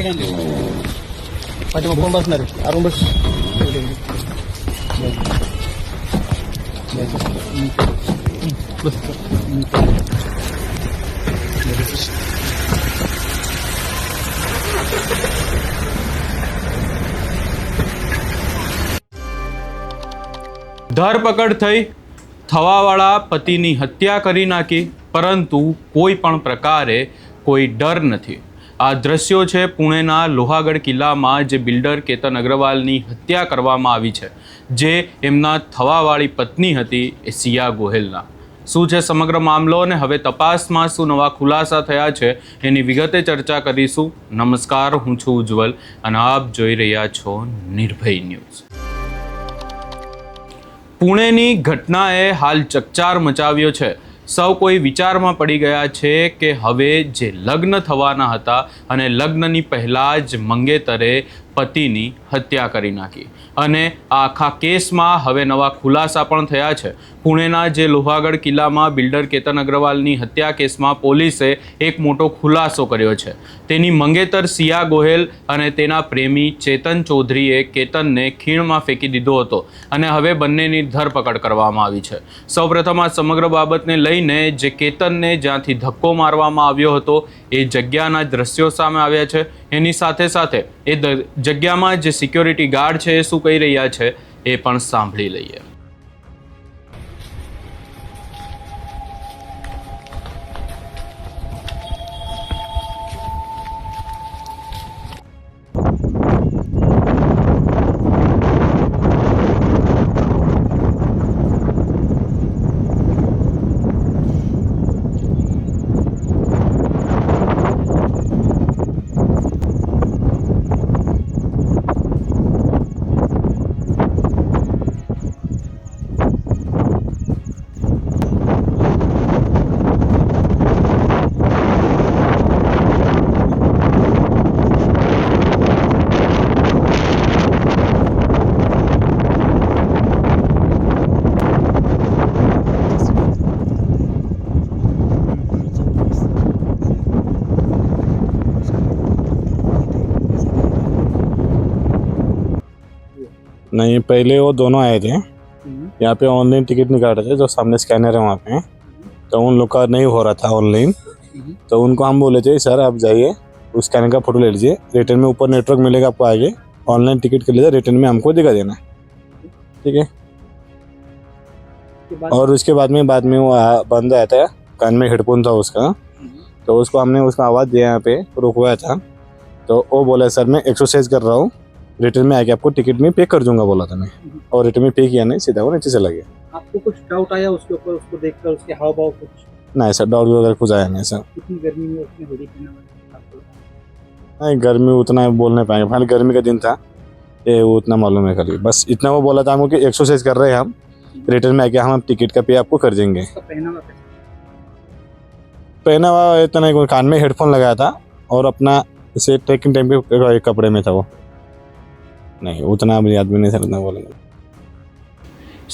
पाठीमाग कोण बसणार आहे? अरुण बस. ધરપકડ થઈ, થવાવાળા પતિની હત્યા કરી નાખી, પરંતુ કોઈ પણ પ્રકારે કોઈ ડર નથી. આ દ્રશ્યો છે પુણેના લોહાગઢ કિલ્લામાં જે બિલ્ડર કેતન અગ્રવાલની હત્યા કરવામાં આવી છે, જે એમના થવાવાળી પત્ની હતી એ સિયા ગોહેલના. શું છે સમગ્ર મામલો અને હવે તપાસમાં શું નવા ખુલાસા થયા છે એની વિગતે ચર્ચા કરીશું. નમસ્કાર, હું છું ઉજ્જવલ અને આપ જોઈ રહ્યા છો નિર્ભય ન્યૂઝ. પુણેની ઘટનાએ હાલ ચકચાર મચાવ્યો છે. સૌ કોઈ વિચારમાં પડી ગયા છે કે હવે જે લગ્ન થવાના હતા અને લગ્નની પહેલાં જ મંગેતરે પતિની હત્યા કરી નાખી અને આ આખા કેસમાં હવે નવા ખુલાસા પણ થયા છે. પુણેના જે લોહાગઢ કિલ્લામાં બિલ્ડર કેતન અગ્રવાલની હત્યા કેસમાં પોલીસે એક મોટો ખુલાસો કર્યો છે. તેની મંગેતર સિયા ગોહેલ અને તેના પ્રેમી ચેતન ચૌધરીએ કેતનને ખીણમાં ફેંકી દીધો હતો અને હવે બંનેની ધરપકડ કરવામાં આવી છે. સૌપ્રથમ આ સમગ્ર બાબતને લઈને જે કેતનને જ્યાંથી ધક્કો મારવામાં આવ્યો હતો એ જગ્યાના દ્રશ્યો સામે આવ્યા છે. એની સાથે સાથે એ જગ્યામાં જે સિક્યોરિટી ગાર્ડ છે એ શું કહી રહ્યા છે એ પણ સાંભળી લઈએ. नहीं, पहले वो दोनों आए थे. यहाँ पे ऑनलाइन टिकट निकाल रहे थे, जो सामने स्कैनर है वहाँ पे. तो उन लोग का नहीं हो रहा था ऑनलाइन, तो उनको हम बोले थे सर आप जाइए उस स्कैनर का फोटो ले लीजिए, रिटर्न में ऊपर नेटवर्क मिलेगा आपको आगे, ऑनलाइन टिकट कर लीजिए, रिटर्न में हमको दिखा देना. ठीक है. और उसके बाद में वो बंदा आया था, कान में हेडफोन था उसका, तो उसको हमने उसका आवाज़ दिया, यहाँ पे रुकवाया था. तो वो बोला सर मैं एक्सरसाइज कर रहा हूँ, रिटर्न में आके आपको टिकट में पे कर दूंगा बोला था मैं. और रिटर्न में पे किया नहीं, सीधा वो नीचे चला गया. आपको कुछ डाउट आया उसके ऊपर, उसको देखकर, उसके हाव भाव कुछ? नहीं सर, डाउट वगैरह कुछ आया नहीं सर. कितनी गर्मी में उसने होली पहना आपको? नहीं, गर्मी उतना बोल नहीं पाएंगे, खाली गर्मी का दिन था ये उतना मालूम है. खाली बस इतना वो बोला था हमको कि एक्सरसाइज कर रहे हैं हम, रिटर्न में आके हम टिकट का पे आपको कर देंगे. पहना हुआ इतना नहीं, कान में हेडफोन लगाया था और अपना इसे ट्रैकिंग टाइम पे कपड़े में था वो. नहीं, उतना मुझे याद भी नहीं सर, इतना बोलेंगे.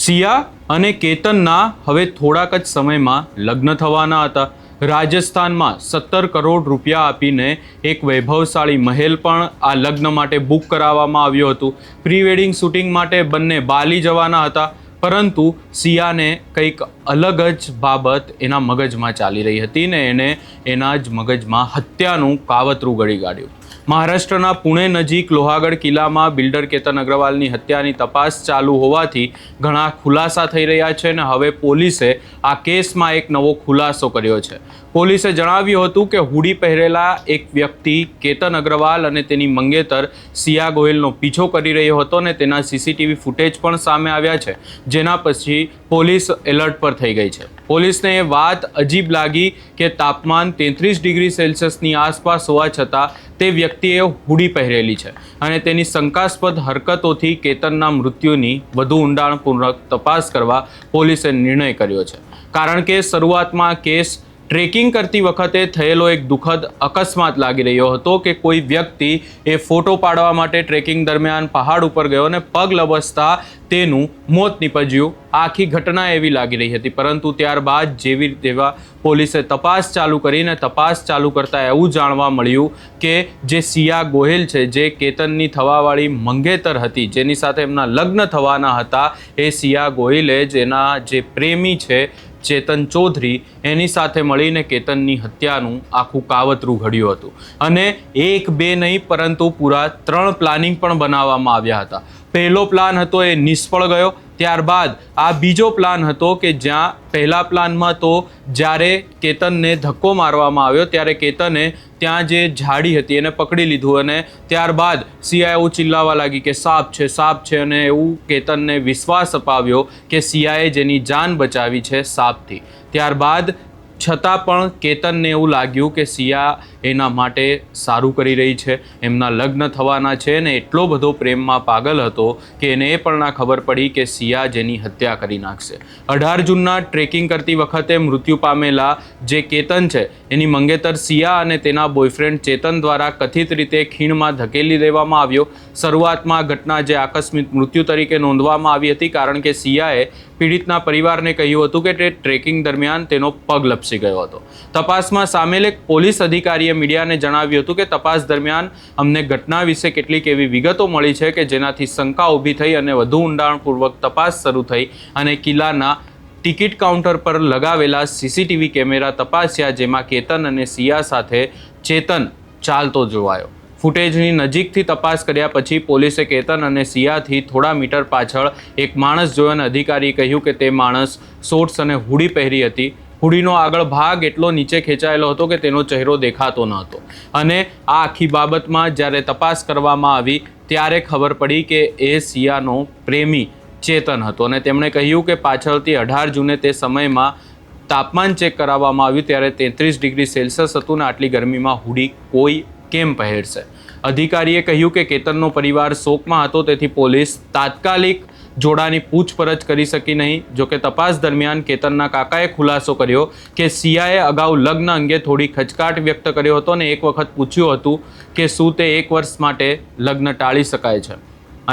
સિયા અને કેતનના હવે થોડાક જ સમયમાં લગ્ન થવાના હતા. રાજસ્થાનમાં 17 કરોડ રૂપિયા આપીને એક વૈભવશાળી મહેલ પણ આ લગ્ન માટે બુક કરાવવામાં આવ્યું હતું. પ્રી વેડિંગ શૂટિંગ માટે બંને બાલી જવાના હતા, પરંતુ સિયાને કંઈક અલગ જ બાબત એના મગજમાં ચાલી રહી હતી ને એને એના જ મગજમાં હત્યાનું કાવતરું ઘડી કાઢ્યું. મહારાષ્ટ્રના પુણે નજીક લોહાગઢ કિલ્લામાં બિલ્ડર કેતન અગ્રવાલની હત્યાની તપાસ ચાલુ હોવાથી ઘણા ખુલાસા થઈ રહ્યા છે અને હવે પોલીસે આ કેસમાં એક નવો ખુલાસો કર્યો છે. પોલીસે જણાવ્યું હતું કે હુડી પહેરેલા એક વ્યક્તિ કેતન અગ્રવાલ અને તેની મંગેતર સિયા ગોહિલનો પીછો કરી રહ્યો હતો અને તેના સીસીટીવી ફૂટેજ પણ સામે આવ્યા છે, જેના પછી પોલીસ એલર્ટ પર થઈ ગઈ છે. પોલીસને એ વાત અજીબ લાગી કે તાપમાન 33 ડિગ્રી સેલ્સિયસની આસપાસ હોવા છતાં તે વ્યક્તિએ હુડી પહેરેલી છે અને તેની શંકાસ્પદ હરકતોથી કેતનના મૃત્યુની વધુ ઊંડાણપૂર્વક તપાસ કરવા પોલીસે નિર્ણય કર્યો છે. કારણ કે શરૂઆતમાં કેસ ટ્રેકિંગ કરતી વખતે થયેલો એક દુઃખદ અકસ્માત લાગી રહ્યો હતો કે કોઈ વ્યક્તિ એ ફોટો પાડવા માટે ટ્રેકિંગ દરમિયાન પહાડ ઉપર ગયો અને પગ લબસતા તેનું મોત નીપજ્યું. આખી ઘટના એવી લાગી રહી હતી, પરંતુ ત્યારબાદ જેવી તેવા પોલીસે તપાસ ચાલુ કરીને તપાસ ચાલુ કરતાં એવું જાણવા મળ્યું કે જે સિયા ગોહિલ છે, જે કેતનની થવાવાળી મંગેતર હતી, જેની સાથે એમના લગ્ન થવાના હતા, એ સિયા ગોહિલે જેના જે પ્રેમી છે ચેતન ચૌધરી, એની સાથે મળીને કેતનની હત્યાનું આખું કાવતરું ઘડ્યું હતું. અને એક બે નહીં પરંતુ પૂરા 3 પ્લાનિંગ પણ બનાવવામાં આવ્યા હતા. પહેલો પ્લાન હતો એ નિષ્ફળ ગયો. ત્યારબાદ આ બીજો પ્લાન હતો કે જ્યાં પહેલા પ્લાનમાં તો જ્યારે કેતનને ધક્કો મારવામાં આવ્યો ત્યારે કેતને ત્યાં જે ઝાડી હતી એને પકડી લીધું અને ત્યારબાદ સિયા એવું ચિલ્લાવા લાગી કે સાપ છે, સાપ છે, અને એવું કેતનને વિશ્વાસ અપાવ્યો કે સિયાએ જેની જાન બચાવી છે સાપથી. ત્યારબાદ છતાં પણ કેતનને એવું લાગ્યું કે સિયા એના માટે સારું કરી રહી છે, એમના લગ્ન થવાના છે, ને એટલો બધો પ્રેમમાં પાગલ હતો કે એને એ પણ ના ખબર પડી કે સિયા જેની હત્યા કરી નાખશે. 18 જૂનના ટ્રેકિંગ કરતી વખતે મૃત્યુ પામેલા જે કેતન છે એની મંગેતર સિયા અને તેના બોયફ્રેન્ડ ચેતન દ્વારા કથિત રીતે ખીણમાં ધકેલી દેવામાં આવ્યો. શરૂઆતમાં આ ઘટના જે આકસ્મિક મૃત્યુ તરીકે નોંધવામાં આવી હતી, કારણ કે સિયાએ પીડિતના પરિવારને કહ્યું હતું કે તે ટ્રેકિંગ દરમિયાન તેનો પગ લપસી ગયો હતો. તપાસમાં સામેલ એક પોલીસ અધિકારીએ મીડિયાને જણાવ્યું હતું કે તપાસ દરમિયાન અમને ઘટના વિશે કેટલીક એવી વિગતો મળી છે કે જેનાથી શંકા ઊભી થઈ અને વધુ ઊંડાણપૂર્વક તપાસ શરૂ થઈ અને કિલ્લાના ટિકિટ કાઉન્ટર પર લગાવેલા સીસીટીવી કેમેરા તપાસ્યા, જેમાં કેતન અને સિયા સાથે ચેતન ચાલતો જોવાયો. ફૂટેજની નજીકથી તપાસ કર્યા પછી પોલીસે કેતન અને સિયાથી થોડા મીટર પાછળ એક માણસ જોયો અને અધિકારીએ કહ્યું કે તે માણસ શોર્ટ્સ અને હુડી પહેરી હતી. હુડીનો આગળ ભાગ એટલો નીચે ખેંચાયેલો હતો કે તેનો ચહેરો દેખાતો ન હતો. અને આ આખી બાબતમાં જ્યારે તપાસ કરવામાં આવી ત્યારે ખબર પડી કે એ સિયાનો પ્રેમી ચેતન હતો અને તેમણે કહ્યું કે પાછળથી 18 જૂને તે સમયમાં તાપમાન ચેક કરાવવામાં આવ્યું ત્યારે 33 ડિગ્રી સેલ્સિયસ હતું ને આટલી ગરમીમાં હુડી કોઈ કેમ પહેરશે. અધિકારીએ કહ્યું કે કેતનનો પરિવાર શોકમાં હતો, તેથી પોલીસ તાત્કાલિક જોડાની પૂછપરછ કરી શકી નહીં. જોકે તપાસ દરમિયાન કેતનના કાકાએ ખુલાસો કર્યો કે સિયાએ અગાઉ લગ્ન અંગે થોડી ખચકાટ વ્યક્ત કર્યો હતો અને એક વખત પૂછ્યું હતું કે શું તે 1 વર્ષ માટે લગ્ન ટાળી શકાય છે.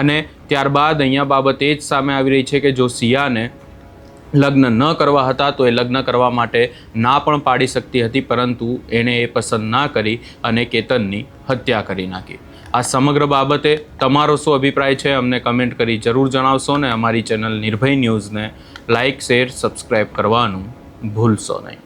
અને ત્યારબાદ અહીંયા બાબત એ જ સામે આવી રહી છે કે જો સિયાને લગ્ન ન કરવા હતા તો એ લગ્ન કરવા માટે ના પણ પાડી શકતી હતી, પરંતુ એણે એ પસંદ ના કરી અને કેતનની હત્યા કરી નાખી. આ સમગ્ર બાબતે તમારો શું અભિપ્રાય છે અમને કમેન્ટ કરી જરૂર જણાવશો ને અમારી ચેનલ નિર્ભય ન્યૂઝને લાઇક, શેર, સબસ્ક્રાઈબ કરવાનું ભૂલશો નહીં.